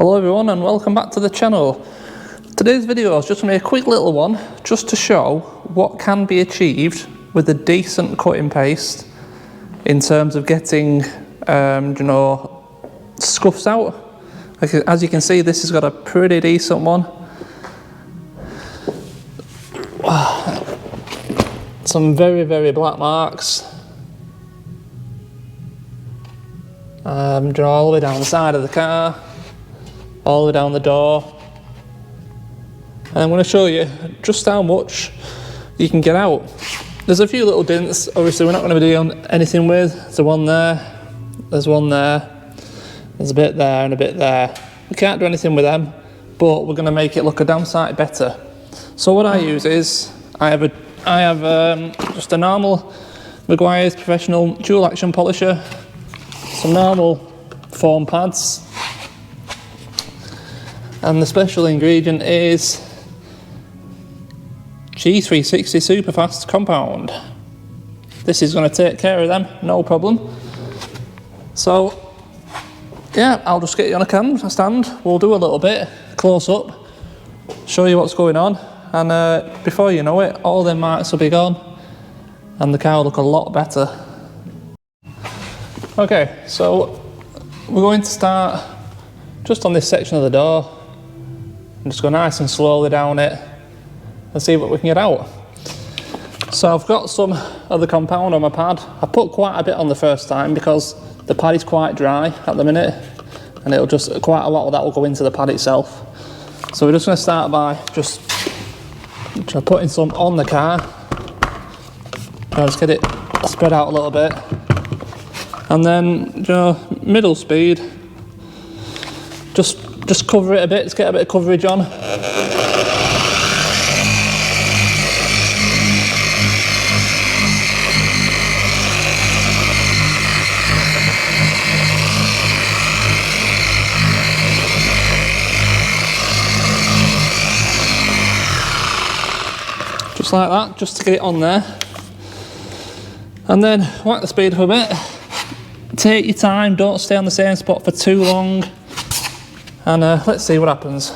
Hello everyone and welcome back to the channel. Today's video is just going to be a quick little one just to show what can be achieved with a decent cutting paste in terms of getting scuffs out. As you can see, this has got a pretty decent one. Some very black marks. All the way down the side of the car, all the way down the door. And I'm going to show you just how much you can get out. There's a few little dents, obviously we're not going to be doing anything with. There's one there, there's one there, there's a bit there and a bit there. We can't do anything with them, but we're going to make it look a damn sight better. So what I use is, I have just a normal Meguiar's professional dual action polisher, some normal foam pads, and the special ingredient is G360 super fast compound. This is going to take care of them, no problem. So yeah, I'll just get you on a stand, we'll do a little bit close up, show you what's going on, and before you know it, all them marks will be gone and the car will look a lot better. Okay, so we're going to start just on this section of the door and just go nice and slowly down it and see what we can get out. So I've got some of the compound on my pad. I put quite a bit on the first time because the pad is quite dry at the minute, and it'll just, quite a lot of that will go into the pad itself. So we're just going to start by just putting some on the car. I'll just get it spread out a little bit. And then, middle speed, just cover it a bit, just get a bit of coverage on. Just like that, just to get it on there. And then whack the speed up a bit. Take your time, don't stay on the same spot for too long, and let's see what happens.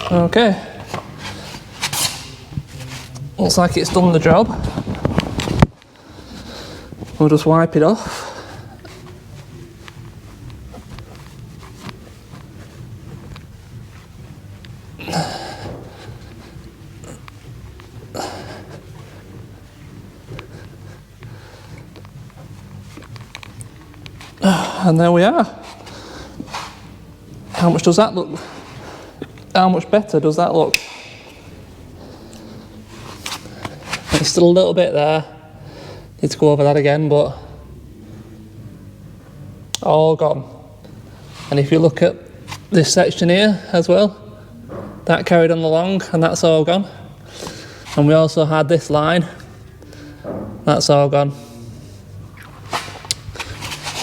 Okay, looks like it's done the job. We'll just wipe it off. And there we are. How much does that look? How much better does that look? It's still a little bit there. Need to go over that again, but all gone. And if you look at this section here as well, that carried on along and that's all gone. And we also had this line, that's all gone.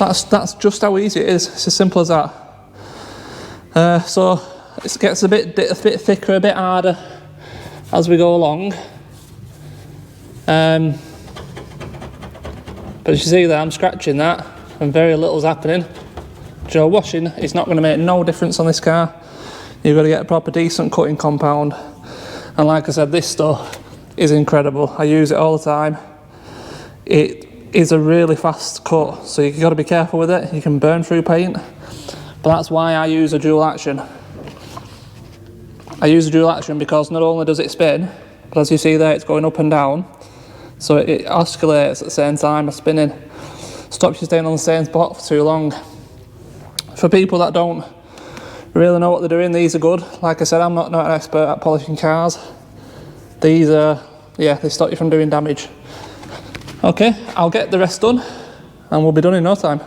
That's just how easy it is. It's as simple as that. So it gets a bit thicker, a bit harder as we go along. But as you see there, I'm scratching that and very little's happening. Washing is not going to make no difference on this car. You've got to get a proper decent cutting compound, and like I said, this stuff is incredible. I use it all the time. It is a really fast cut, so you've got to be careful with it. You can burn through paint, but that's why I use a dual action. I use a dual action because not only does it spin, but as you see there, it's going up and down, so it oscillates at the same time as spinning. Stops you staying on the same spot for too long. For people that don't really know what they're doing, these are good. Like I said, I'm not an expert at polishing cars. These are, yeah, they stop you from doing damage. Okay, I'll get the rest done and we'll be done in no time.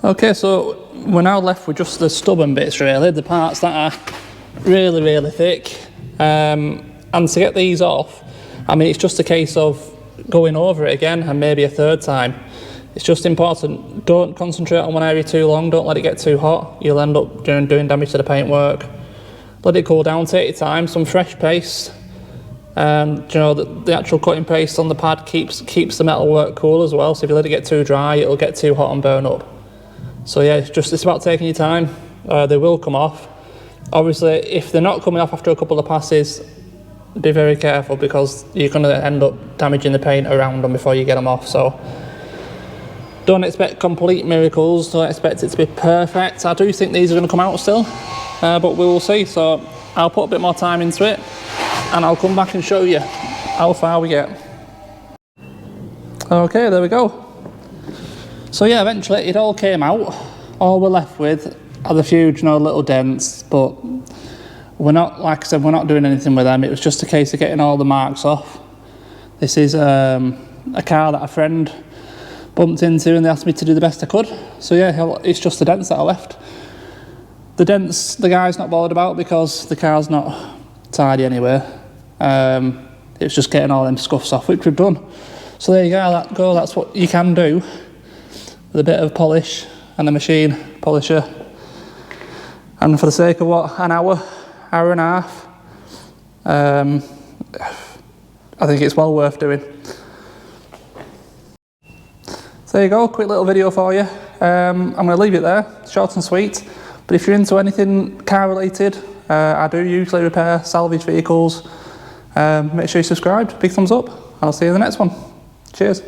Okay, so we're now left with just the stubborn bits really, the parts that are really, really thick. And to get these off, I mean, it's just a case of going over it again and maybe a third time. It's just important, don't concentrate on one area too long, don't let it get too hot. You'll end up doing damage to the paintwork. Let it cool down, take your time, some fresh paste. The actual cutting paste on the pad keeps the metalwork cool as well, so if you let it get too dry, it'll get too hot and burn up. So yeah, it's about taking your time. They will come off. Obviously, if they're not coming off after a couple of passes, be very careful because you're going to end up damaging the paint around them before you get them off. So don't expect complete miracles, don't expect it to be perfect. I do think these are going to come out still, but we will see. So I'll put a bit more time into it and I'll come back and show you how far we get. Okay, there we go. So yeah, eventually it all came out. All we're left with are the few, little dents, but we're not, like I said, we're not doing anything with them. It was just a case of getting all the marks off. This is a car that a friend bumped into and they asked me to do the best I could. So yeah, it's just the dents that are left. The dents, the guy's not bothered about because the car's not tidy anyway. It's just getting all them scuffs off, which we've done. So there you go, that's what you can do with a bit of polish and a machine polisher. And for the sake of an hour, hour and a half. I think it's well worth doing. So there you go, quick little video for you. I'm going to leave it there, short and sweet. But if you're into anything car related, I do usually repair salvage vehicles. Make sure you subscribe, big thumbs up, and I'll see you in the next one. Cheers.